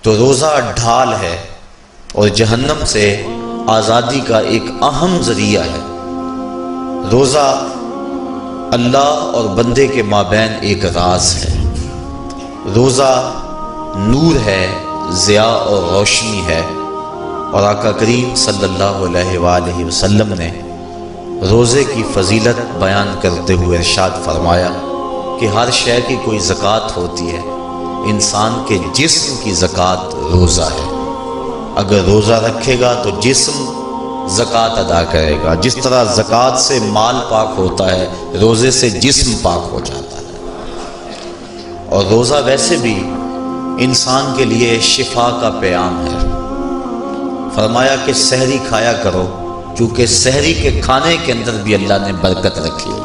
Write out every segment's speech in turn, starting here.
تو روزہ ڈھال ہے اور جہنم سے آزادی کا ایک اہم ذریعہ ہے۔ روزہ اللہ اور بندے کے مابین ایک راز ہے۔ روزہ نور ہے، ضیاء اور روشنی ہے، اور آقا کریم صلی اللہ علیہ وآلہ وسلم نے روزے کی فضیلت بیان کرتے ہوئے ارشاد فرمایا کہ ہر شے کی کوئی زکوٰۃ ہوتی ہے، انسان کے جسم کی زکوٰۃ روزہ ہے۔ اگر روزہ رکھے گا تو جسم زکوٰۃ ادا کرے گا، جس طرح زکوٰۃ سے مال پاک ہوتا ہے، روزے سے جسم پاک ہو جاتا ہے۔ اور روزہ ویسے بھی انسان کے لیے شفا کا پیام ہے۔ فرمایا کہ سحری کھایا کرو، چونکہ سحری کے کھانے کے اندر بھی اللہ نے برکت رکھی ہے۔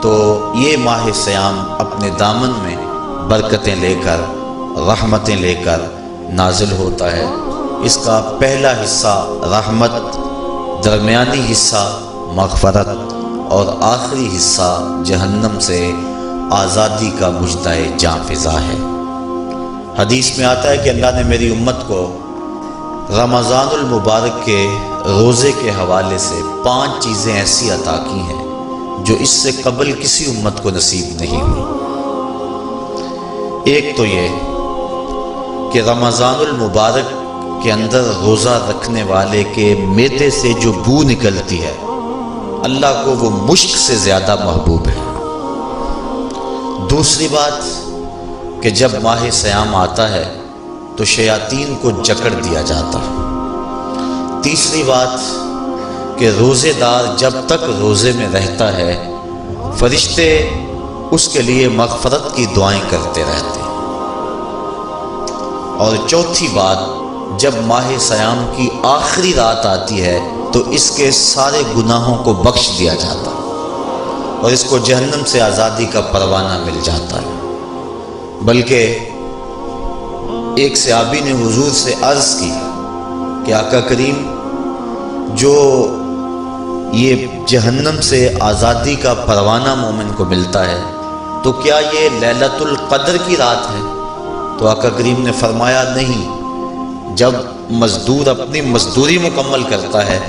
تو یہ ماہ سیام اپنے دامن میں برکتیں لے کر، رحمتیں لے کر نازل ہوتا ہے۔ اس کا پہلا حصہ رحمت، درمیانی حصہ مغفرت، اور آخری حصہ جہنم سے آزادی کا مژدہ جاں فضا ہے۔ حدیث میں آتا ہے کہ اللہ نے میری امت کو رمضان المبارک کے روزے کے حوالے سے 5 چیزیں ایسی عطا کی ہیں جو اس سے قبل کسی امت کو نصیب نہیں ہوئی۔ ایک تو یہ کہ رمضان المبارک کے اندر روزہ رکھنے والے کے معدے سے جو بو نکلتی ہے، اللہ کو وہ مشک سے زیادہ محبوب ہے۔ دوسری بات کہ جب ماہ سیام آتا ہے تو شیاطین کو جکڑ دیا جاتا ہے۔ تیسری بات کہ روزے دار جب تک روزے میں رہتا ہے، فرشتے اس کے لیے مغفرت کی دعائیں کرتے رہتے ہیں۔ اور چوتھی بات، جب ماہ سیام کی آخری رات آتی ہے تو اس کے سارے گناہوں کو بخش دیا جاتا ہے اور اس کو جہنم سے آزادی کا پروانہ مل جاتا ہے۔ بلکہ ایک صحابی نے حضور سے عرض کی کہ آقا کریم، جو یہ جہنم سے آزادی کا پروانہ مومن کو ملتا ہے تو کیا یہ لیلۃ القدر کی رات ہے؟ تو آقا کریم نے فرمایا نہیں، جب مزدور اپنی مزدوری مکمل کرتا ہے،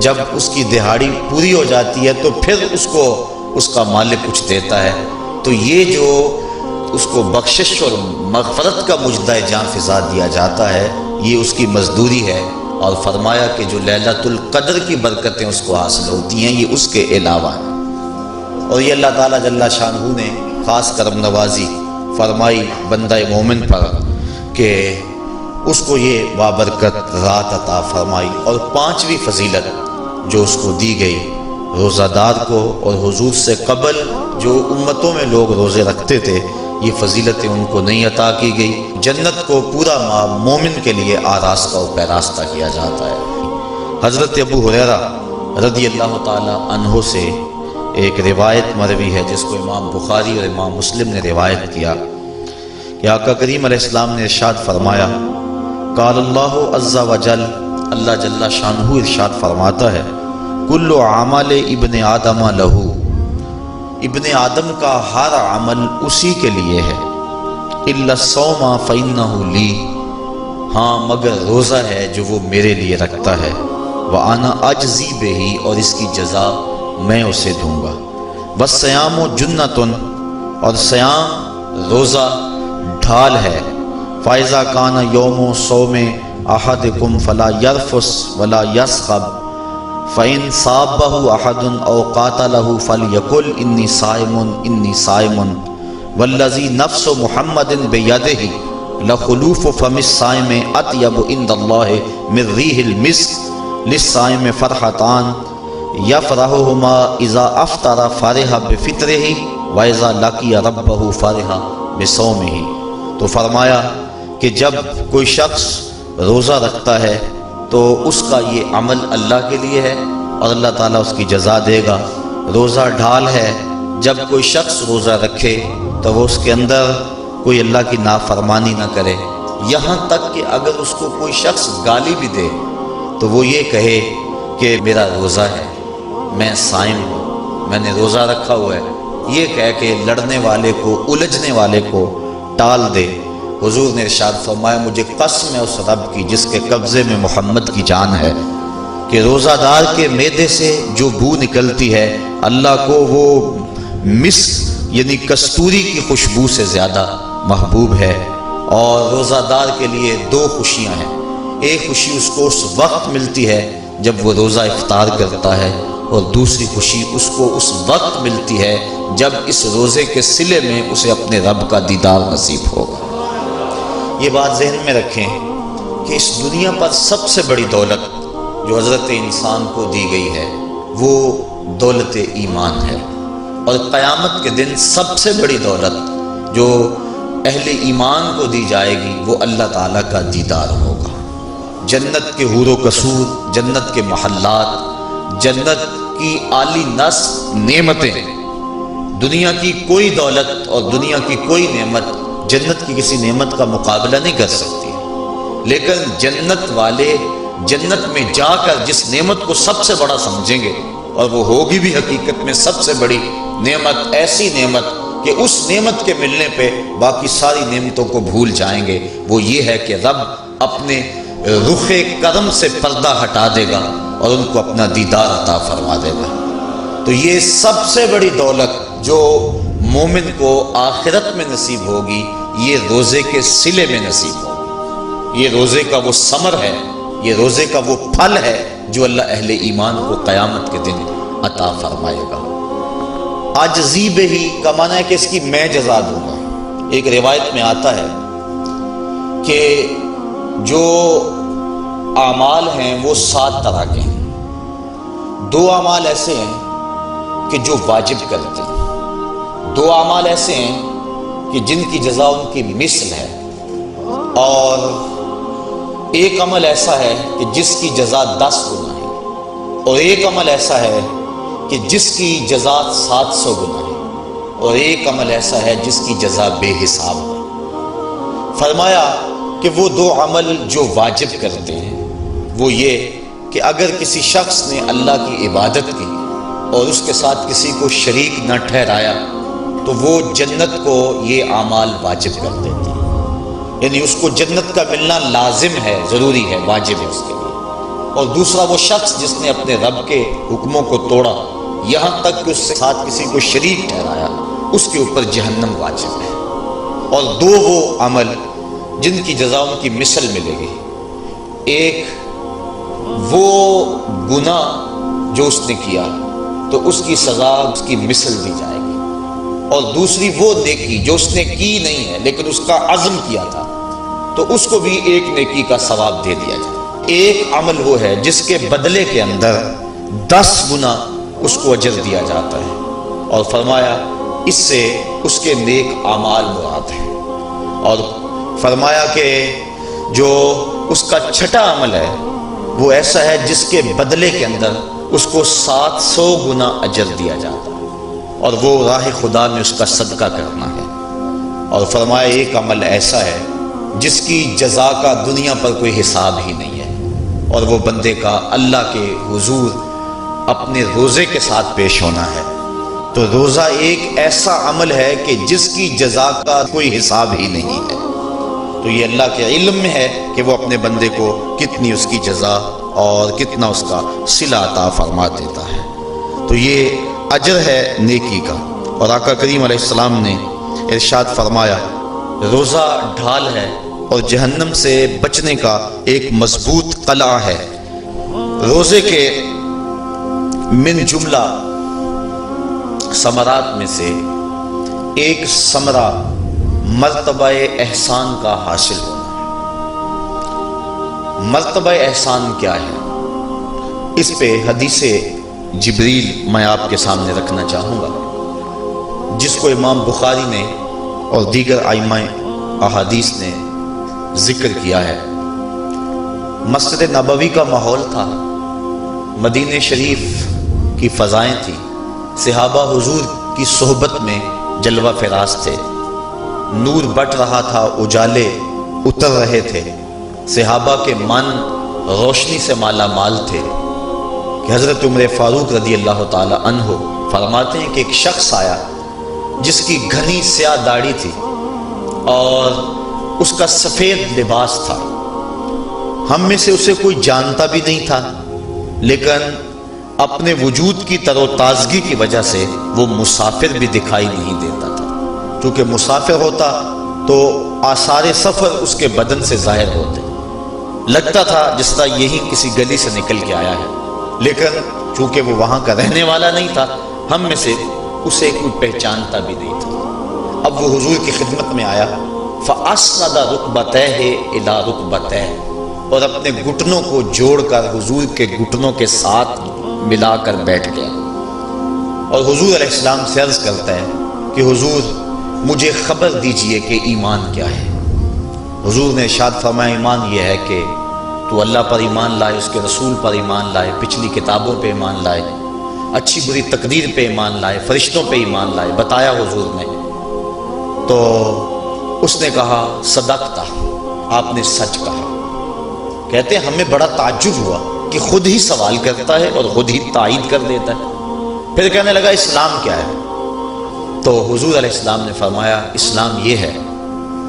جب اس کی دہاڑی پوری ہو جاتی ہے تو پھر اس کو اس کا مالک کچھ دیتا ہے، تو یہ جو اس کو بخشش اور مغفرت کا مژدہ جاں فضا دیا جاتا ہے، یہ اس کی مزدوری ہے۔ اور فرمایا کہ جو لیلۃ القدر کی برکتیں اس کو حاصل ہوتی ہیں، یہ اس کے علاوہ ہیں۔ اور یہ اللہ تعالیٰ جل شانہ نے خاص کرم نوازی فرمائی بندہ مومن پر کہ اس کو یہ بابرکت رات عطا فرمائی۔ اور 5ویں فضیلت جو اس کو دی گئی روزہ دار کو، اور حضور سے قبل جو امتوں میں لوگ روزے رکھتے تھے، یہ فضیلتیں ان کو نہیں عطا کی گئی۔ جنت کو پورا مومن کے لیے آراستہ و پیراستہ کیا جاتا ہے۔ حضرت ابو ہریرہ رضی اللہ تعالی عنہ سے ایک روایت مروی ہے جس کو امام بخاری اور امام مسلم نے روایت کیا کہ آقا کریم علیہ السلام نے ارشاد فرمایا، قال اللہ عز وجل، اللہ جل شانہ ارشاد فرماتا ہے، کل عمل ابن آدم لہو، ابن آدم کا ہر عمل اسی کے لیے ہے، الا الصوم فإنہ لی، ہاں مگر روزہ ہے جو وہ میرے لیے رکھتا ہے، وأنا اجزی بہ، اور اس کی جزا میں اسے دوں گا، والصیام جنۃ، اور سیام روزہ ڈھال ہے، فإذا کان یوم صوم احدکم فلا یرفث ولا یصخب، فإن صابہ احد او قاتلہ فلیقل انی صائم انی صائم، والذی نفس محمد بیدہ لخلوف فم الصائم اطیب عند اللہ من ریح المسک، للصائم فرحتان یفرحہما اذا افطر فرح بفطرہ واذا لقی ربہ فرح بصومہ۔ تو فرمایا کہ جب کوئی شخص روزہ رکھتا ہے تو اس کا یہ عمل اللہ کے لیے ہے اور اللہ تعالیٰ اس کی جزا دے گا۔ روزہ ڈھال ہے، جب کوئی شخص روزہ رکھے تو وہ اس کے اندر کوئی اللہ کی نافرمانی نہ کرے، یہاں تک کہ اگر اس کو کوئی شخص گالی بھی دے تو وہ یہ کہے کہ میرا روزہ ہے، میں صائم ہوں، میں نے روزہ رکھا ہوا ہے، یہ کہہ کے لڑنے والے کو، الجھنے والے کو ٹال دے۔ حضور نے ارشاد فرمایا مجھے قسم ہے اس رب کی جس کے قبضے میں محمد کی جان ہے کہ روزہ دار کے معدے سے جو بو نکلتی ہے اللہ کو وہ مسک یعنی کستوری کی خوشبو سے زیادہ محبوب ہے۔ اور روزہ دار کے لیے دو خوشیاں ہیں، ایک خوشی اس کو اس وقت ملتی ہے جب وہ روزہ افطار کرتا ہے، اور دوسری خوشی اس کو اس وقت ملتی ہے جب اس روزے کے صلے میں اسے اپنے رب کا دیدار نصیب ہوگا۔ یہ بات ذہن میں رکھیں کہ اس دنیا پر سب سے بڑی دولت جو حضرت انسان کو دی گئی ہے وہ دولت ایمان ہے، اور قیامت کے دن سب سے بڑی دولت جو اہل ایمان کو دی جائے گی وہ اللہ تعالیٰ کا دیدار ہوگا۔ جنت کے حور و قصور، جنت کے محلات، جنت کی اعلی نصب نعمتیں، دنیا کی کوئی دولت اور دنیا کی کوئی نعمت جنت کی کسی نعمت کا مقابلہ نہیں کر سکتی، لیکن جنت والے جنت میں جا کر جس نعمت کو سب سے بڑا سمجھیں گے، اور وہ ہوگی بھی حقیقت میں سب سے بڑی نعمت، ایسی نعمت کہ اس نعمت کے ملنے پہ باقی ساری نعمتوں کو بھول جائیں گے، وہ یہ ہے کہ رب اپنے رخ کرم سے پردہ ہٹا دے گا اور ان کو اپنا دیدار عطا فرما دے گا۔ تو یہ سب سے بڑی دولت جو مومن کو آخرت میں نصیب ہوگی یہ روزے کے صلے میں نصیب ہوگی۔ یہ روزے کا وہ ثمر ہے، یہ روزے کا وہ پھل ہے جو اللہ اہل ایمان کو قیامت کے دن عطا فرمائے گا۔ عاجزی بہی کا معنی ہے کہ اس کی میں جزا دوں گا۔ ایک روایت میں آتا ہے کہ جو اعمال ہیں وہ 7 طرح کے ہیں، 2 اعمال ایسے ہیں کہ جو واجب کرتے ہیں، 2 اعمال ایسے ہیں کہ جن کی جزا ان کی مثل ہے، اور ایک عمل ایسا ہے کہ جس کی جزا 10 گنا ہے، اور ایک عمل ایسا ہے کہ جس کی جزا 700 گنا ہے، اور ایک عمل ایسا ہے جس کی جزا بے حساب ہے۔ فرمایا کہ وہ 2 عمل جو واجب کرتے ہیں وہ یہ کہ اگر کسی شخص نے اللہ کی عبادت کی اور اس کے ساتھ کسی کو شریک نہ ٹھہرایا تو وہ جنت کو یہ اعمال واجب کر دیتے ہیں، یعنی اس کو جنت کا ملنا لازم ہے، ضروری ہے، واجب ہے اس کے لیے۔ اور دوسرا وہ شخص جس نے اپنے رب کے حکموں کو توڑا یہاں تک کہ اس کے ساتھ کسی کو شریک ٹھہرایا، اس کے اوپر جہنم واجب ہے۔ اور 2 وہ عمل جن کی جزا ان کی مثل ملے گی، ایک وہ گناہ جو اس نے کیا تو اس کی سزا اس کی مثل دی جائے گی، اور دوسری وہ نیکی جو اس نے کی نہیں ہے لیکن اس کا عزم کیا تھا تو اس کو بھی ایک نیکی کا ثواب دے دیا جائے۔ ایک عمل وہ ہے جس کے بدلے کے اندر 10 گنا اس کو اجر دیا جاتا ہے، اور فرمایا اس سے اس کے نیک اعمال مراد ہیں، اور فرمایا کہ جو اس کا چھٹا عمل ہے وہ ایسا ہے جس کے بدلے کے اندر اس کو 700 گنا اجر دیا جاتا ہے، اور وہ راہ خدا میں اس کا صدقہ کرنا ہے۔ اور فرمایا ایک عمل ایسا ہے جس کی جزا کا دنیا پر کوئی حساب ہی نہیں ہے، اور وہ بندے کا اللہ کے حضور اپنے روزے کے ساتھ پیش ہونا ہے۔ تو روزہ ایک ایسا عمل ہے کہ جس کی جزا کا کوئی حساب ہی نہیں ہے، تو یہ اللہ کے علم میں ہے کہ وہ اپنے بندے کو کتنی اس کی جزا اور کتنا اس کا صلہ عطا فرما دیتا ہے۔ تو یہ اجر ہے نیکی کا۔ اور آقا کریم علیہ السلام نے ارشاد فرمایا روزہ ڈھال ہے اور جہنم سے بچنے کا ایک مضبوط قلعہ ہے۔ روزے کے من جملہ ثمرات میں سے ایک ثمرہ مرتبہ احسان کا حاصل ہونا ہے۔ مرتبہ احسان کیا ہے؟ اس پہ حدیث جبریل میں آپ کے سامنے رکھنا چاہوں گا، جس کو امام بخاری نے اور دیگر ائمہ احادیث نے ذکر کیا ہے۔ مسجد نبوی کا ماحول تھا، مدینہ شریف کی فضائیں تھیں، صحابہ حضور کی صحبت میں جلوہ فراز تھے، نور بٹ رہا تھا، اجالے اتر رہے تھے، صحابہ کے من روشنی سے مالا مال تھے کہ حضرت عمر فاروق رضی اللہ تعالی عنہ فرماتے ہیں کہ ایک شخص آیا جس کی گھنی سیاہ داڑھی تھی اور اس کا سفید لباس تھا، ہم میں سے اسے کوئی جانتا بھی نہیں تھا، لیکن اپنے وجود کی تر و تازگی کی وجہ سے وہ مسافر بھی دکھائی نہیں دیتا تھا، کیونکہ مسافر ہوتا تو آثار سفر اس کے بدن سے ظاہر ہوتے، لگتا تھا جس طرح یہی کسی گلی سے نکل کے آیا ہے، لیکن چونکہ وہ وہاں کا رہنے والا نہیں تھا، ہم میں سے اسے کوئی پہچانتا بھی نہیں تھا۔ اب وہ حضور کی خدمت میں آیا، فَأَسْنَدَ رُكْبَتَيْهِ إِلَىٰ رُكْبَتَيْهِ، اور اپنے گھٹنوں کو جوڑ کر حضور کے گھٹنوں کے ساتھ ملا کر بیٹھ گیا، اور حضور علیہ السلام سے عرض کرتا ہے کہ حضور مجھے خبر دیجئے کہ ایمان کیا ہے۔ حضور نے ارشاد فرمایا ایمان یہ ہے کہ تو اللہ پر ایمان لائے، اس کے رسول پر ایمان لائے، پچھلی کتابوں پہ ایمان لائے، اچھی بری تقدیر پہ ایمان لائے، فرشتوں پہ ایمان لائے، بتایا حضور نے۔ تو اس نے کہا صدقتا، آپ نے سچ کہا۔ کہتے ہیں ہمیں بڑا تعجب ہوا کہ خود ہی سوال کرتا ہے اور خود ہی تائید کر دیتا ہے۔ پھر کہنے لگا اسلام کیا ہے؟ تو حضور علیہ السلام نے فرمایا اسلام یہ ہے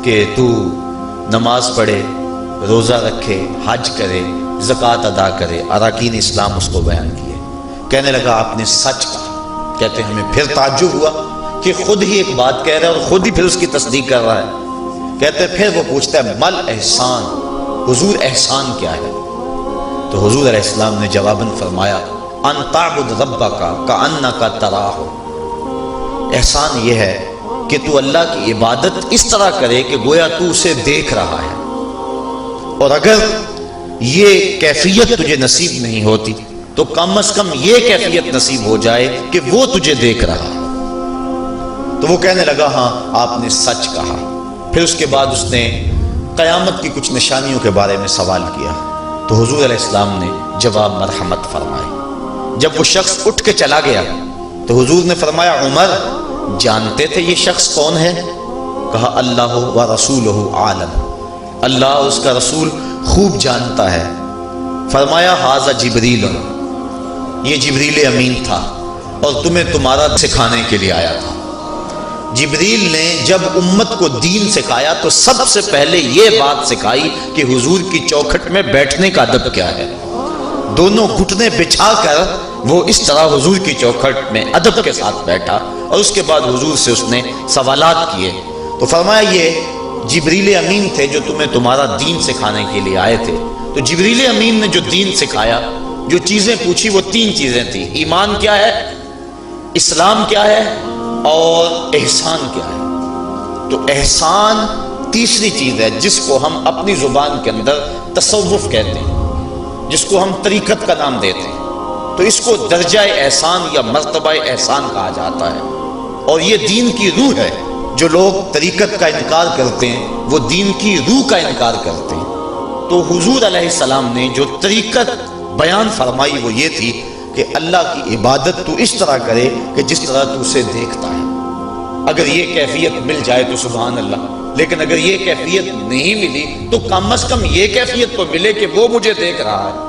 کہ تو نماز پڑھے، روزہ رکھے، حج کرے، زکوٰۃ ادا کرے، اراکین اسلام اس کو بیان کیے۔ کہنے لگا آپ نے سچ کہا۔ کہتے ہیں ہمیں پھر تعجب ہوا کہ خود ہی ایک بات کہہ رہا ہے اور خود ہی پھر اس کی تصدیق کر رہا ہے۔ کہتے ہیں پھر وہ پوچھتا ہے مل احسان، حضور احسان کیا ہے؟ تو حضور علیہ السلام نے جواباً فرمایا ان تعبد ربک کأنک تراہ، احسان یہ ہے کہ تو اللہ کی عبادت اس طرح کرے کہ گویا تو اسے دیکھ رہا ہے، اور اگر یہ کیفیت تجھے نصیب نہیں ہوتی تو کم از کم یہ کیفیت نصیب ہو جائے کہ وہ تجھے دیکھ رہا ہے۔ تو وہ کہنے لگا ہاں آپ نے سچ کہا۔ پھر اس کے بعد اس نے قیامت کی کچھ نشانیوں کے بارے میں سوال کیا، تو حضور علیہ السلام نے جواب مرحمت فرمائے۔ جب وہ شخص اٹھ کے چلا گیا تو حضور نے فرمایا عمر جانتے تھے یہ شخص کون ہے؟ کہا اللہ و رسولہ عالم، اللہ اس کا رسول خوب جانتا ہے۔ فرمایا ھذا جبریل، یہ جبریل امین تھا اور تمہیں تمہارا سکھانے کے لیے آیا تھا۔ جبریل نے جب امت کو دین سکھایا تو سب سے پہلے یہ بات سکھائی کہ حضور کی چوکھٹ میں بیٹھنے کا ادب کیا ہے۔ دونوں گھٹنے بچھا کر وہ اس طرح حضور کی چوکھٹ میں ادب کے ساتھ بیٹھا، اور اس کے بعد حضور سے اس نے سوالات کیے۔ تو فرمایا یہ جبریل امین تھے جو تمہیں تمہارا دین سکھانے کے لیے آئے تھے۔ تو جبریل امین نے جو دین سکھایا، جو چیزیں پوچھی وہ 3 چیزیں تھیں، ایمان کیا ہے، اسلام کیا ہے اور احسان کیا ہے۔ تو احسان تیسری چیز ہے جس کو ہم اپنی زبان کے اندر تصوف کہتے ہیں، جس کو ہم طریقت کا نام دیتے ہیں۔ تو اس کو درجہ احسان یا مرتبہ احسان کہا جاتا ہے، اور یہ دین کی روح ہے۔ جو لوگ طریقت کا انکار کرتے ہیں وہ دین کی روح کا انکار کرتے ہیں۔ تو حضور علیہ السلام نے جو طریقت بیان فرمائی وہ یہ تھی کہ اللہ کی عبادت تو اس طرح کرے کہ جس طرح تو اسے دیکھتا ہے۔ اگر یہ کیفیت مل جائے تو سبحان اللہ، لیکن اگر یہ کیفیت نہیں ملی تو کم از کم یہ کیفیت تو ملے کہ وہ مجھے دیکھ رہا ہے،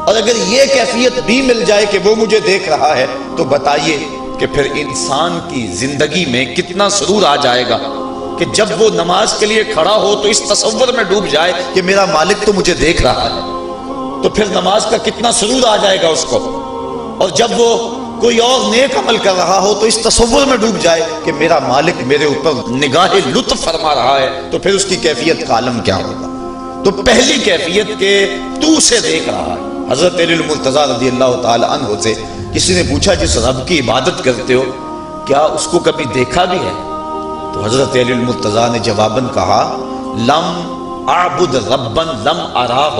اور اگر یہ کیفیت بھی مل جائے کہ وہ مجھے دیکھ رہا ہے تو بتائیے کہ پھر انسان کی زندگی میں کتنا سرور آ جائے گا کہ جب وہ نماز کے لیے کھڑا ہو تو اس تصور میں ڈوب جائے کہ میرا مالک تو مجھے دیکھ رہا ہے، تو پھر نماز کا کتنا سرور آ جائے گا اس کو۔ اور جب وہ کوئی اور نیک عمل کر رہا ہو تو اس تصور میں ڈوب جائے کہ میرا مالک میرے اوپر نگاہ لطف فرما رہا ہے، تو پھر اس کی کیفیت کا عالم کیا ہوگا۔ تو پہلی کیفیت کہ تو اسے دیکھ رہا ہے۔ حضرت علی المرتضیٰ رضی اللہ تعالی عنہ سے کسی نے پوچھا جس رب کی عبادت کرتے ہو کیا اس کو کبھی دیکھا بھی ہے؟ تو حضرت علی المرتضیٰ نے جواباً کہا لم اعبد ربا لم اراہ،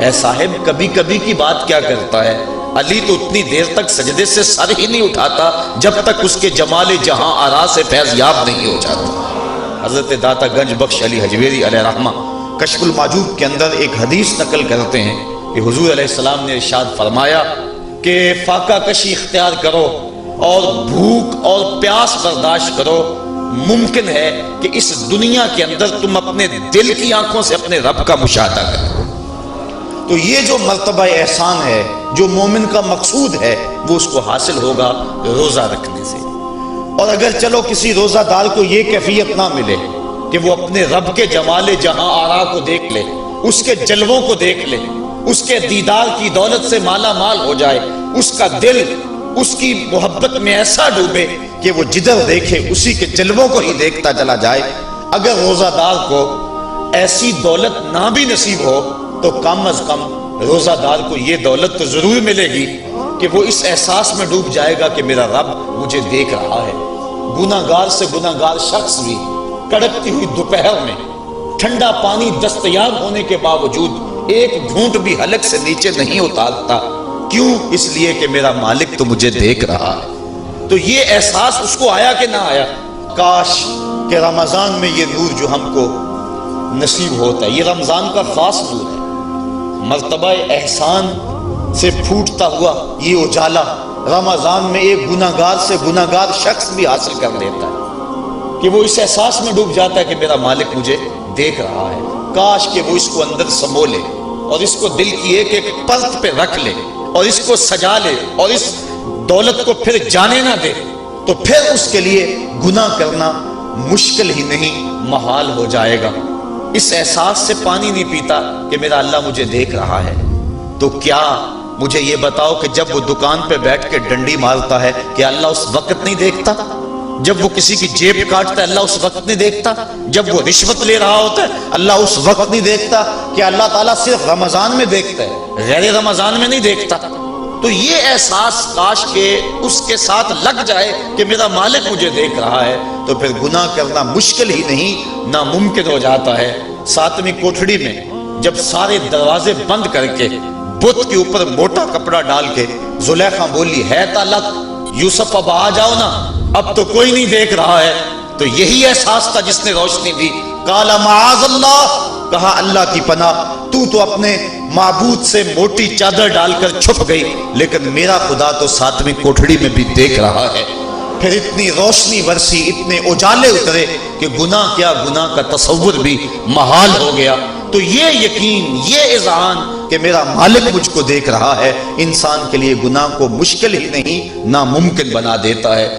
اے صاحب کبھی کبھی کی بات کیا کرتا ہے، علی تو اتنی دیر تک سجدے سے سر ہی نہیں اٹھاتا جب تک اس کے جمال جہاں آرا سے فیض یاب نہیں ہو جاتا۔ حضرت داتا گنج بخش علی حجویری علیہ رحمہ کشف المعجوب کے اندر ایک حدیث نقل کرتے ہیں کہ حضور علیہ السلام نے ارشاد فرمایا کہ فاقہ کشی اختیار کرو اور بھوک اور پیاس برداشت کرو، ممکن ہے کہ اس دنیا کے اندر تم اپنے دل کی آنکھوں سے اپنے رب کا مشاہدہ کرو۔ تو یہ جو مرتبہ احسان ہے، جو مومن کا مقصود ہے، وہ اس کو حاصل ہوگا روزہ رکھنے سے۔ اور اگر چلو کسی روزہ دار کو یہ کیفیت نہ ملے کہ وہ اپنے رب کے جمال جہاں آرا کو دیکھ لے، اس کے جلووں کو دیکھ لے، اس کے دیدار کی دولت سے مالا مال ہو جائے، اس کا دل اس کی محبت میں ایسا ڈوبے کہ وہ جدھر دیکھے اسی کے جلووں کو ہی دیکھتا چلا جائے۔ اگر روزہ دار کو ایسی دولت نہ بھی نصیب ہو تو کم از کم روزہ دار کو یہ دولت تو ضرور ملے گی کہ وہ اس احساس میں ڈوب جائے گا کہ میرا رب مجھے دیکھ رہا ہے۔ گناہگار سے گناہگار شخص بھی کڑکتی ہوئی دوپہر میں ٹھنڈا پانی دستیاب ہونے کے باوجود ایک گھونٹ بھی حلق سے نیچے نہیں اتارتا، کیوں؟ اس لیے کہ میرا مالک تو مجھے دیکھ رہا ہے۔ تو یہ احساس اس کو آیا کہ نہ آیا؟ کاش کہ رمضان میں یہ نور جو ہم کو نصیب ہوتا ہے، یہ رمضان کا خاص نور ہے، مرتبہ احسان سے پھوٹتا ہوا یہ اجالا رمضان میں ایک گناہگار سے گناہگار شخص بھی حاصل کر لیتا ہے کہ وہ اس احساس میں ڈوب جاتا ہے کہ میرا مالک مجھے دیکھ رہا ہے۔ کاش کہ وہ اس کو اندر سمو لے اور اس کو دل کی ایک ایک پرت پہ رکھ لے اور اس کو سجا لے اور اس دولت کو پھر جانے نہ دے، تو پھر اس کے لیے گناہ کرنا مشکل ہی نہیں، محال ہو جائے گا۔ اس احساس سے پانی نہیں پیتا کہ میرا اللہ مجھے دیکھ رہا ہے، تو کیا مجھے یہ بتاؤ کہ جب وہ دکان پہ بیٹھ کے ڈنڈی مارتا ہے کہ اللہ اس وقت نہیں دیکھتا؟ جب وہ کسی کی جیب کاٹتا ہے اللہ اس وقت نہیں دیکھتا؟ جب وہ رشوت لے رہا ہوتا ہے اللہ اس وقت نہیں دیکھتا؟ کہ اللہ تعالیٰ صرف رمضان میں دیکھتا ہے، غیر رمضان میں نہیں دیکھتا؟ تو یہ احساس کاش کہ اس کے ساتھ لگ جائے کہ میرا مالک مجھے دیکھ رہا ہے، تو پھر گناہ کرنا مشکل ہی نہیں، ناممکن ہو جاتا ہے۔ ساتویں کوٹھڑی میں جب سارے دروازے بند کر کے بت کے اوپر موٹا کپڑا ڈال کے زلیخا بولی ہے تالک یوسف اب آ جاؤ نا، اب تو کوئی نہیں دیکھ رہا ہے، تو یہی احساس تھا جس نے روشنی دی۔ قال معاذ اللہ، کہا اللہ کی پناہ، تو اپنے معبود سے موٹی چادر ڈال کر چھپ گئی، لیکن میرا خدا تو ساتویں کوٹھڑی میں بھی دیکھ رہا ہے۔ پھر اتنی روشنی برسی، اتنے اجالے اترے کہ گناہ کیا، گناہ کا تصور بھی محال ہو گیا۔ تو یہ یقین، یہ اذعان کہ میرا مالک مجھ کو دیکھ رہا ہے، انسان کے لیے گناہ کو مشکل ہی نہیں، ناممکن بنا دیتا ہے۔